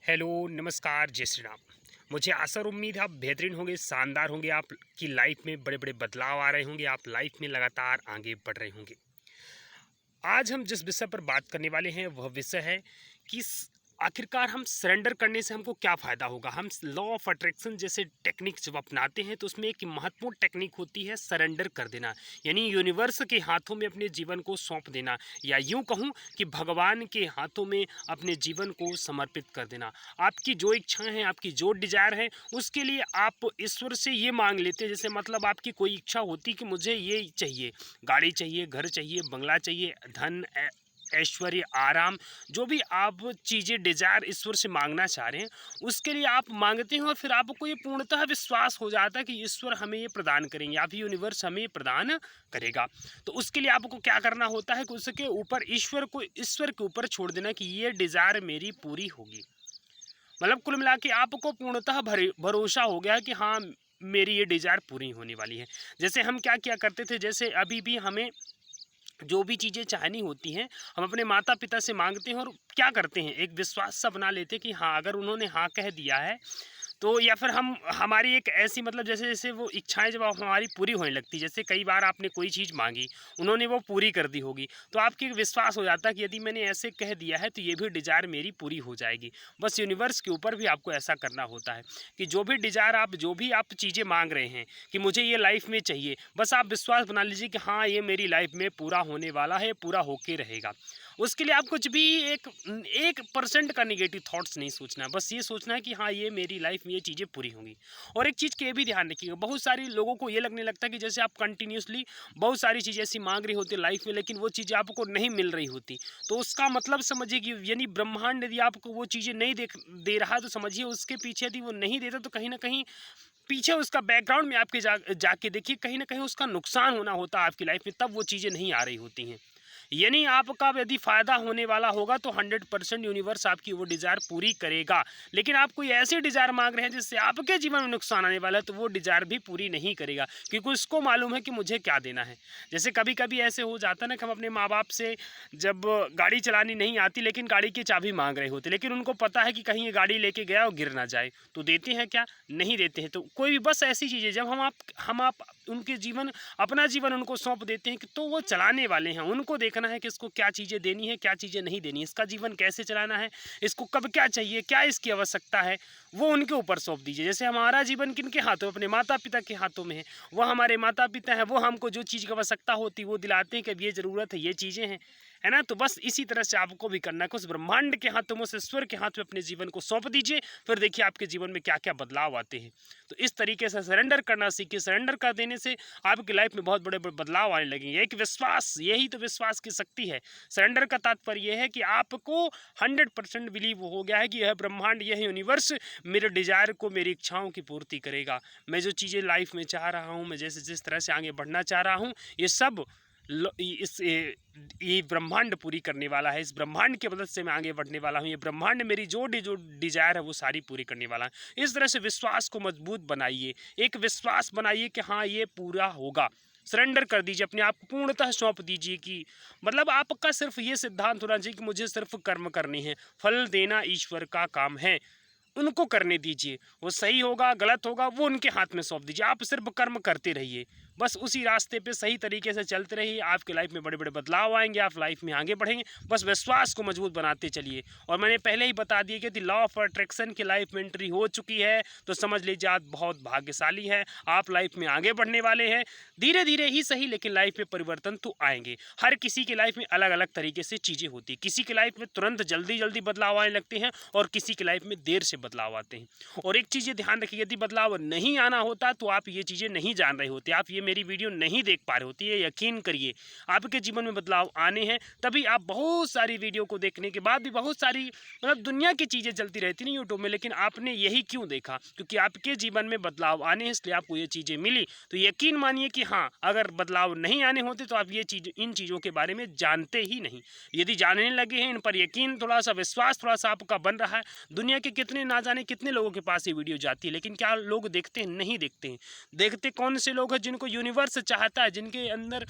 Hello, नमस्कार, जय श्री राम। मुझे आशा और उम्मीद है आप बेहतरीन होंगे, शानदार होंगे, आपकी लाइफ में बड़े-बड़े बदलाव आ रहे होंगे, आप लाइफ में लगातार आगे बढ़ रहे होंगे। आज हम जिस विषय पर बात करने वाले हैं वह विषय है कि आखिरकार हम सरेंडर करने से हमको क्या फ़ायदा होगा। हम लॉ ऑफ अट्रैक्शन जैसे टेक्निक जब अपनाते हैं तो उसमें एक महत्वपूर्ण टेक्निक होती है सरेंडर कर देना, यानी यूनिवर्स के हाथों में अपने जीवन को सौंप देना, या यूं कहूं कि भगवान के हाथों में अपने जीवन को समर्पित कर देना। आपकी जो इच्छाएं हैं, आपकी जो डिजायर है, उसके लिए आप ईश्वर से ये मांग लेते हैं। जैसे मतलब आपकी कोई इच्छा होती कि मुझे ये चाहिए, गाड़ी चाहिए, घर चाहिए, बंगला चाहिए, धन, ऐश्वर्य, आराम, जो भी आप चीज़ें डिजायर ईश्वर से मांगना चाह रहे हैं, उसके लिए आप मांगते हैं और फिर आपको ये पूर्णतः विश्वास हो जाता है कि ईश्वर हमें ये प्रदान करेंगे, या फिर यूनिवर्स हमें ये प्रदान करेगा। तो उसके लिए आपको क्या करना होता है कि उसके ऊपर ईश्वर के ऊपर छोड़ देना कि ये डिजायर मेरी पूरी होगी। मतलब कुल मिला के आपको पूर्णतः भरोसा हो गया कि हाँ, मेरी ये डिजायर पूरी होने वाली है। जैसे हम क्या किया करते थे, जैसे अभी भी हमें जो भी चीज़ें चाहनी होती हैं, हम अपने माता पिता से मांगते हैं और क्या करते हैं, एक विश्वास सा बना लेते हैं कि हाँ, अगर उन्होंने हाँ कह दिया है तो, या फिर हम हमारी एक ऐसी मतलब जैसे जैसे वो इच्छाएं जब हमारी पूरी होने लगती, जैसे कई बार आपने कोई चीज़ मांगी, उन्होंने वो पूरी कर दी होगी, तो आपके एक विश्वास हो जाता है कि यदि मैंने ऐसे कह दिया है तो ये भी डिज़ायर मेरी पूरी हो जाएगी। बस यूनिवर्स के ऊपर भी आपको ऐसा करना होता है कि जो भी डिज़ायर जो भी आप चीज़ें मांग रहे हैं कि मुझे ये लाइफ में चाहिए, बस आप विश्वास बना लीजिए कि हाँ, ये मेरी लाइफ में पूरा होने वाला है, पूरा होके रहेगा। उसके लिए आप कुछ भी एक 1% का नेगेटिव थॉट्स नहीं सोचना है, बस ये सोचना है कि हाँ, ये मेरी लाइफ में ये चीज़ें पूरी होंगी। और एक चीज़ के भी ध्यान रखिएगा, बहुत सारे लोगों को ये लगने लगता है कि जैसे आप कंटिन्यूसली बहुत सारी चीज़ें ऐसी मांग रही होती है लाइफ में, लेकिन वो चीज़ें आपको नहीं मिल रही होती, तो उसका मतलब समझिए कि यानी ब्रह्मांड यदि आपको वो चीज़ें नहीं दे रहा है, तो समझिए उसके पीछे यदि वो नहीं देता तो कहीं ना कहीं पीछे उसका बैकग्राउंड में आपके जाके देखिए, कहीं ना कहीं उसका नुकसान होना होता है आपकी लाइफ में, तब वो चीज़ें नहीं आ रही होती हैं। यानी आपका यदि फ़ायदा होने वाला होगा तो 100% यूनिवर्स आपकी वो डिज़ायर पूरी करेगा। लेकिन आप कोई ऐसे डिज़ायर मांग रहे हैं जिससे आपके जीवन में नुकसान आने वाला है, तो वो डिज़ायर भी पूरी नहीं करेगा, क्योंकि उसको मालूम है कि मुझे क्या देना है। जैसे कभी कभी ऐसे हो जाता है ना कि हम अपने माँ बाप से जब गाड़ी चलानी नहीं आती, लेकिन गाड़ी की चाबी मांग रहे होते, लेकिन उनको पता है कि कहीं ये गाड़ी लेके गया और गिर ना जाए, तो देते हैं क्या? नहीं देते हैं। तो कोई भी बस ऐसी चीज़ें जब हम आप उनके जीवन अपना जीवन उनको सौंप देते हैं कि तो वो चलाने वाले हैं, उनको देखना है कि इसको क्या चीज़ें देनी है, क्या चीज़ें नहीं देनी है, इसका जीवन कैसे चलाना है, इसको कब क्या चाहिए, क्या इसकी आवश्यकता है, वो उनके ऊपर सौंप दीजिए। जैसे हमारा जीवन किनके हाथों में? अपने माता पिता के हाथों में है। वो हमारे माता पिता हैं, वो हमको जो चीज़ की आवश्यकता होती है वो दिलाते हैं कि अब ये ज़रूरत है, ये चीज़ें हैं, है ना? तो बस इसी तरह से आपको भी करना है कि उस ब्रह्मांड के हाथों में, उस ईश्वर के हाथ में अपने जीवन को सौंप दीजिए, फिर देखिए आपके जीवन में क्या क्या बदलाव आते हैं। तो इस तरीके से सरेंडर करना सीखिए। सरेंडर कर देने से आपकी लाइफ में बहुत बड़े बड़े बदलाव आने लगेंगे। एक विश्वास, यही तो विश्वास की शक्ति है। सरेंडर का तात्पर्य यह है कि आपको 100% बिलीव हो गया है कि यह ब्रह्मांड, यह यूनिवर्स मेरे डिजायर को, मेरी इच्छाओं की पूर्ति करेगा। मैं जो चीज़ें लाइफ में चाह रहा हूँ, मैं जैसे जिस तरह से आगे बढ़ना चाह रहा हूँ, ये सब ये ब्रह्मांड पूरी करने वाला है। इस ब्रह्मांड की मदद से मैं आगे बढ़ने वाला हूँ। ये ब्रह्मांड मेरी जो डिजायर है वो सारी पूरी करने वाला है। इस तरह से विश्वास को मजबूत बनाइए, एक विश्वास बनाइए कि हाँ, ये पूरा होगा। सरेंडर कर दीजिए, अपने आप को पूर्णतः सौंप दीजिए कि मतलब आपका सिर्फ ये सिद्धांत होना चाहिए कि मुझे सिर्फ कर्म करने हैं, फल देना ईश्वर का काम है, उनको करने दीजिए। वो सही होगा, गलत होगा, वो उनके हाथ में सौंप दीजिए। आप सिर्फ कर्म करते रहिए, बस उसी रास्ते पे सही तरीके से चलते रहिए। आपके लाइफ में बड़े बड़े बदलाव आएंगे, आप लाइफ में आगे बढ़ेंगे। बस विश्वास को मजबूत बनाते चलिए। और मैंने पहले ही बता दिया कि यदि लॉ ऑफ अट्रैक्शन की लाइफ में एंट्री हो चुकी है तो समझ लीजिए आप बहुत भाग्यशाली है, आप लाइफ में आगे बढ़ने वाले हैं। धीरे धीरे ही सही, लेकिन लाइफ में परिवर्तन तो आएंगे। हर किसी की लाइफ में अलग अलग तरीके से चीज़ें होती है। किसी की लाइफ में तुरंत जल्दी जल्दी बदलाव आने लगते हैं और किसी की लाइफ में देर से बदलाव आते हैं। और एक चीज़ ध्यान रखिए, यदि बदलाव नहीं आना होता तो आप ये चीज़ें नहीं जान रहे होते, आप ये मेरी वीडियो नहीं देख पा रहे होते। ये यकीन करिए, आपके जीवन में बदलाव आने हैं, तभी आप बहुत सारी वीडियो को देखने के बाद भी बहुत सारी मतलब दुनिया की चीज़ें चलती रहती नहीं यूट्यूब में, लेकिन आपने यही क्यों देखा? क्योंकि आपके जीवन में बदलाव आने हैं, इसलिए आपको ये चीज़ें मिली। तो यकीन मानिए कि हाँ, अगर बदलाव नहीं आने होते तो आप ये चीज़, इन चीज़ों के बारे में जानते ही नहीं। यदि जानने लगे हैं, इन पर यकीन, थोड़ा सा विश्वास थोड़ा सा आपका बन रहा है, दुनिया के कितने ना जाने कितने लोगों के पास ये वीडियो जाती है, लेकिन क्या लोग देखते हैं? नहीं देखते हैं। देखते कौन से लोग हैं? जिनको यूनिवर्स चाहता है, जिनके अंदर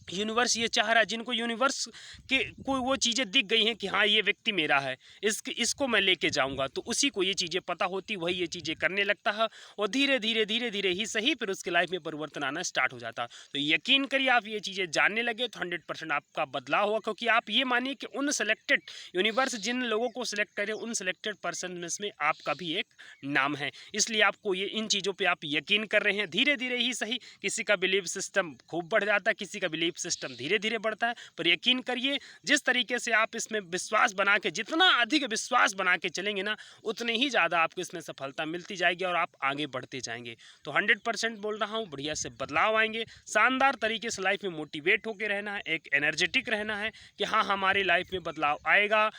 यूनिवर्स ये चाह रहा है, जिनको यूनिवर्स के कोई वो चीज़ें दिख गई हैं कि हाँ ये व्यक्ति मेरा है, इसको मैं लेके जाऊंगा, तो उसी को ये चीज़ें पता होती, वही ये चीज़ें करने लगता है और धीरे धीरे धीरे धीरे ही सही फिर उसके लाइफ में परिवर्तन आना स्टार्ट हो जाता है। तो यकीन करिए आप ये चीज़ें जानने लगे तो 100% आपका बदलाव होगा, क्योंकि आप ये मानिए कि उन सेलेक्टेड यूनिवर्स जिन लोगों को सिलेक्ट करे उन सेलेक्टेड पर्सन में आपका भी एक नाम है। इसलिए आपको ये इन चीज़ों पर आप यकीन कर रहे हैं, धीरे धीरे ही सही। किसी का बिलीव सिस्टम खूब बढ़ जाता है, किसी का बिलीव सिस्टम धीरे धीरे बढ़ता है, पर यकीन करिए जिस तरीके से आप इसमें विश्वास बना के, जितना अधिक विश्वास बना के चलेंगे ना, उतने ही ज़्यादा आपको इसमें सफलता मिलती जाएगी और आप आगे बढ़ते जाएंगे। तो 100% बोल रहा हूँ, बढ़िया से बदलाव आएंगे, शानदार तरीके से लाइफ में मोटिवेट होकर रहना है, एक एनर्जेटिक रहना है कि हाँ हमारी लाइफ में बदलाव आएगा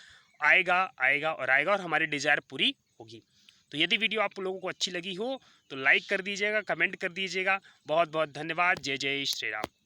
आएगा आएगा और आएगा और हमारी डिज़ायर पूरी होगी। तो यदि वीडियो आप लोगों को अच्छी लगी हो तो लाइक कर दीजिएगा, कमेंट कर दीजिएगा। बहुत बहुत धन्यवाद। जय जय श्री राम।